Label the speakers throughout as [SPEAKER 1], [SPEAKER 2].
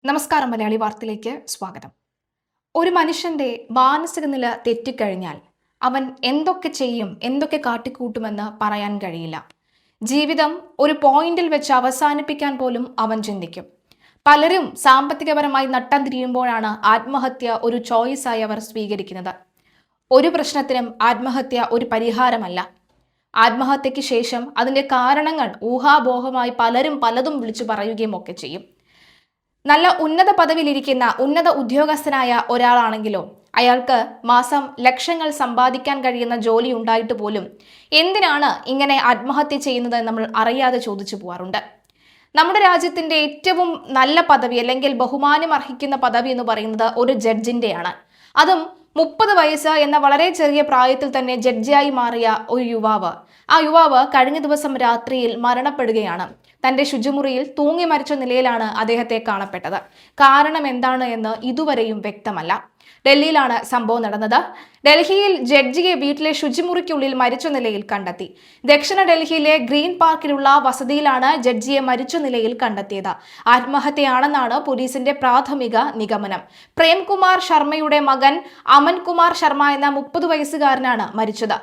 [SPEAKER 1] നമസ്കാരം. മലയാളി വാർത്തയിലേക്ക് സ്വാഗതം. ഒരു മനുഷ്യന്റെ മാനസിക നില തെറ്റിക്കഴിഞ്ഞാൽ അവൻ എന്തൊക്കെ ചെയ്യും, എന്തൊക്കെ കാട്ടിക്കൂട്ടുമെന്ന് പറയാൻ കഴിയില്ല. ജീവിതം ഒരു പോയിന്റിൽ വെച്ച് അവസാനിപ്പിക്കാൻ പോലും അവൻ ചിന്തിക്കും. പലരും സാമ്പത്തികപരമായി നട്ടം തിരിയുമ്പോഴാണ് ആത്മഹത്യ ഒരു ചോയ്സായി അവർ സ്വീകരിക്കുന്നത്. ഒരു പ്രശ്നത്തിനും ആത്മഹത്യ ഒരു പരിഹാരമല്ല. ആത്മഹത്യയ്ക്ക് ശേഷം അതിന്റെ കാരണങ്ങൾ ഊഹാപോഹമായി പലരും പലതും വിളിച്ചു പറയുകയും ഒക്കെ ചെയ്യും. നല്ല ഉന്നത പദവിയിലിരിക്കുന്ന ഉന്നത ഉദ്യോഗസ്ഥനായ ഒരാളാണെങ്കിലോ അയാൾക്ക് മാസം ലക്ഷങ്ങൾ സമ്പാദിക്കാൻ കഴിയുന്ന ജോലി ഉണ്ടായിട്ട് പോലും എന്തിനാണ് ഇങ്ങനെ ആത്മഹത്യ ചെയ്യുന്നത് നമ്മൾ അറിയാതെ ചോദിച്ചു പോവാറുണ്ട്. നമ്മുടെ രാജ്യത്തിന്റെ ഏറ്റവും നല്ല പദവി അല്ലെങ്കിൽ ബഹുമാനം അർഹിക്കുന്ന പദവി എന്ന് പറയുന്നത് ഒരു ജഡ്ജിന്റെയാണ്. അതും 30 വയസ്സ് എന്ന വളരെ ചെറിയ പ്രായത്തിൽ തന്നെ ജഡ്ജിയായി മാറിയ ഒരു യുവാവ്. ആ യുവാവ് കഴിഞ്ഞ ദിവസം രാത്രിയിൽ മരണപ്പെടുകയാണ്. തന്റെ ശുചിമുറിയിൽ തൂങ്ങി മരിച്ച നിലയിലാണ് അദ്ദേഹത്തെ കാണപ്പെട്ടത്. കാരണം എന്താണ് എന്ന് ഇതുവരെയും വ്യക്തമല്ല. ഡൽഹിയിലാണ് സംഭവം നടന്നത്. ഡൽഹിയിൽ ജഡ്ജിയെ വീട്ടിലെ ശുചിമുറിക്കുള്ളിൽ മരിച്ച നിലയിൽ കണ്ടെത്തി. ദക്ഷിണ ഡൽഹിയിലെ ഗ്രീൻ പാർക്കിലുള്ള വസതിയിലാണ് ജഡ്ജിയെ മരിച്ച നിലയിൽ കണ്ടെത്തിയത്. ആത്മഹത്യയാണെന്നാണ് പോലീസിന്റെ പ്രാഥമിക നിഗമനം. പ്രേംകുമാർ ശർമ്മയുടെ മകൻ അമൻകുമാർ ശർമ്മ എന്ന 30 വയസ്സുകാരനാണ് മരിച്ചത്.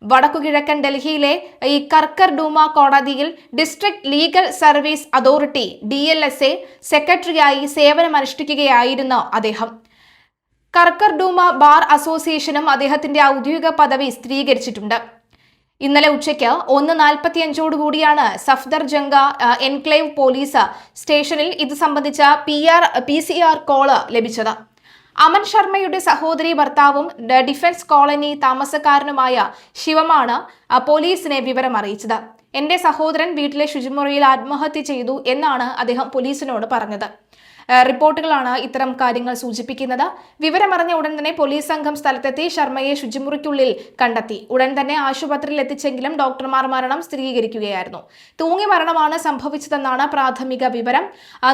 [SPEAKER 1] വടക്കുകിഴക്കൻ ഡൽഹിയിലെ ഈ കർക്കർഡൂമ കോടതിയിൽ district legal service authority DLSA സെക്രട്ടറിയായി സേവനമനുഷ്ഠിക്കുകയായിരുന്നു അദ്ദേഹം. കർക്കർഡൂമ ബാർ അസോസിയേഷനും അദ്ദേഹത്തിന്റെ ഔദ്യോഗിക പദവി സ്ഥിരീകരിച്ചിട്ടുണ്ട്. ഇന്നലെ ഉച്ചയ്ക്ക് 1:45 സഫ്ദർജംഗ എൻക്ലേവ് പോലീസ് സ്റ്റേഷനിൽ ഇത് സംബന്ധിച്ച PCR കോള് ലഭിച്ചത്. അമൻ ശർമ്മയുടെ സഹോദരി ഭർത്താവും ഡിഫൻസ് കോളനി താമസക്കാരനുമായ ശിവമാണ് പോലീസിനെ വിവരം അറിയിച്ചത്. എന്റെ സഹോദരൻ വീട്ടിലെ ശുചിമുറിയിൽ ആത്മഹത്യ ചെയ്തു എന്നാണ് അദ്ദേഹം പോലീസിനോട് പറഞ്ഞത്. റിപ്പോർട്ടുകളാണ് ഇത്തരം കാര്യങ്ങൾ സൂചിപ്പിക്കുന്നത്. വിവരമറിഞ്ഞ ഉടൻ തന്നെ പോലീസ് സംഘം സ്ഥലത്തെത്തി ശർമ്മയെ ശുചിമുറിക്കുള്ളിൽ കണ്ടെത്തി. ഉടൻ തന്നെ ആശുപത്രിയിൽ എത്തിച്ചെങ്കിലും ഡോക്ടർമാർ മരണം സ്ഥിരീകരിക്കുകയായിരുന്നു. തൂങ്ങി മരണമാണ് സംഭവിച്ചതെന്നാണ് പ്രാഥമിക വിവരം.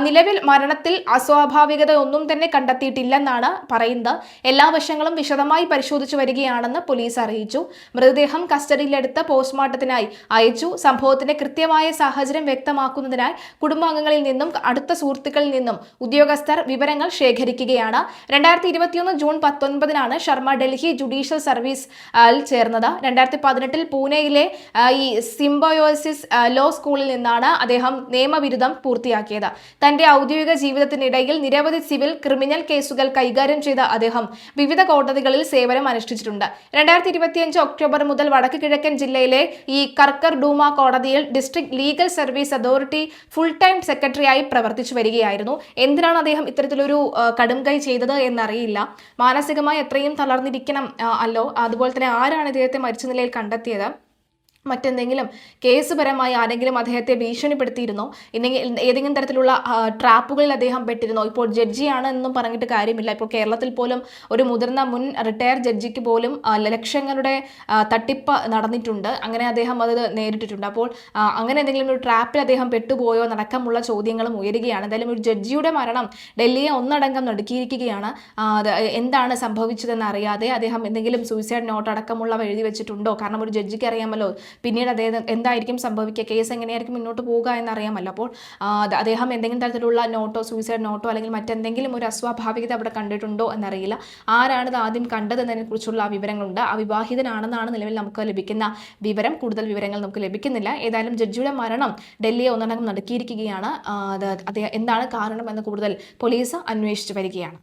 [SPEAKER 1] നിലവിൽ മരണത്തിൽ അസ്വാഭാവികത ഒന്നും തന്നെ കണ്ടെത്തിയിട്ടില്ലെന്നാണ് പറയുന്നത്. എല്ലാ വശങ്ങളും വിശദമായി പരിശോധിച്ചു വരികയാണെന്ന് പോലീസ് അറിയിച്ചു. മൃതദേഹം കസ്റ്റഡിയിലെടുത്ത് പോസ്റ്റ്മോർട്ടത്തിനായി അയച്ചു. സംഭവത്തിന്റെ കൃത്യമായ സാഹചര്യം വ്യക്തമാക്കുന്നതിനായി കുടുംബാംഗങ്ങളിൽ നിന്നും അടുത്ത സുഹൃത്തുക്കളിൽ നിന്നും ഉദ്യോഗസ്ഥർ വിവരങ്ങൾ ശേഖരിക്കുകയാണ്. 2021 June 19 Sharma Delhi judicial service ചേർന്നത്. 2018 പൂനെയിലെ ഈ സിംബയോസിസ് ലോ സ്കൂളിൽ നിന്നാണ് അദ്ദേഹം നിയമബിരുദം പൂർത്തിയാക്കിയത്. തന്റെ ഔദ്യോഗിക ജീവിതത്തിനിടയിൽ നിരവധി സിവിൽ ക്രിമിനൽ കേസുകൾ കൈകാര്യം ചെയ്ത അദ്ദേഹം വിവിധ കോടതികളിൽ സേവനം അനുഷ്ഠിച്ചിട്ടുണ്ട്. 2025 ഒക്ടോബർ മുതൽ വടക്ക് കിഴക്കൻ ജില്ലയിലെ ഈ കർക്കർഡൂമ കോടതിയിൽ district legal service authority full time സെക്രട്ടറിയായി പ്രവർത്തിച്ചു വരികയായിരുന്നു. എന്തിനാണ് അദ്ദേഹം ഇത്തരത്തിലൊരു കടും കൈ ചെയ്തത് എന്നറിയില്ല. മാനസികമായി എത്രയും തളർന്നിരിക്കണം അല്ലോ. അതുപോലെ തന്നെ ആരാണ് ഇദ്ദേഹത്തെ മരിച്ച നിലയിൽ കണ്ടെത്തിയത്? മറ്റെന്തെങ്കിലും കേസുപരമായി ആരെങ്കിലും അദ്ദേഹത്തെ ഭീഷണിപ്പെടുത്തിയിരുന്നോ? ഇല്ലെങ്കിൽ ഏതെങ്കിലും തരത്തിലുള്ള ട്രാപ്പുകളിൽ അദ്ദേഹം പെട്ടിരുന്നോ? ഇപ്പോൾ ജഡ്ജിയാണ് എന്നും പറഞ്ഞിട്ട് കാര്യമില്ല. ഇപ്പോൾ കേരളത്തിൽ പോലും ഒരു മുതിർന്ന മുൻ റിട്ടയർ ജഡ്ജിക്ക് പോലും ലക്ഷങ്ങളുടെ തട്ടിപ്പ് നടന്നിട്ടുണ്ട്. അങ്ങനെ അദ്ദേഹം അത് നേരിട്ടിട്ടുണ്ട്. അപ്പോൾ അങ്ങനെ എന്തെങ്കിലും ഒരു ട്രാപ്പിൽ അദ്ദേഹം പെട്ടുപോയോ എന്നടക്കമുള്ള ചോദ്യങ്ങളും ഉയരുകയാണ്. എന്തായാലും ഒരു ജഡ്ജിയുടെ മരണം ഡൽഹിയെ ഒന്നടങ്കം നടുക്കിയിരിക്കുകയാണ്. എന്താണ് സംഭവിച്ചതെന്ന് അറിയാതെ അദ്ദേഹം എന്തെങ്കിലും സൂയിസൈഡ് നോട്ട് അടക്കമുള്ളവ എഴുതി വെച്ചിട്ടുണ്ടോ? കാരണം ഒരു ജഡ്ജിക്ക് അറിയാമല്ലോ പിന്നീട് അദ്ദേഹം എന്തായിരിക്കും സംഭവിക്കുക, കേസ് എങ്ങനെയായിരിക്കും മുന്നോട്ട് പോവുക എന്നറിയാമല്ലോ. അപ്പോൾ അദ്ദേഹം എന്തെങ്കിലും തരത്തിലുള്ള നോട്ടോ സൂയിസൈഡ് നോട്ടോ അല്ലെങ്കിൽ മറ്റെന്തെങ്കിലും ഒരു അസ്വാഭാവികത അവിടെ കണ്ടിട്ടുണ്ടോ എന്നറിയില്ല. ആരാണിത് ആദ്യം കണ്ടതെന്നതിനെ കുറിച്ചുള്ള വിവരങ്ങളുണ്ട്. അവിവാഹിതനാണെന്നാണ് നിലവിൽ നമുക്ക് ലഭിക്കുന്ന വിവരം. കൂടുതൽ വിവരങ്ങൾ നമുക്ക് ലഭിക്കുന്നില്ല. ഏതായാലും ജഡ്ജിയുടെ മരണം ഡൽഹിയെ ഒന്നടങ്കം നടുക്കിയിരിക്കുകയാണ്. എന്താണ് കാരണം എന്ന് കൂടുതൽ പോലീസ് അന്വേഷിച്ചു വരികയാണ്.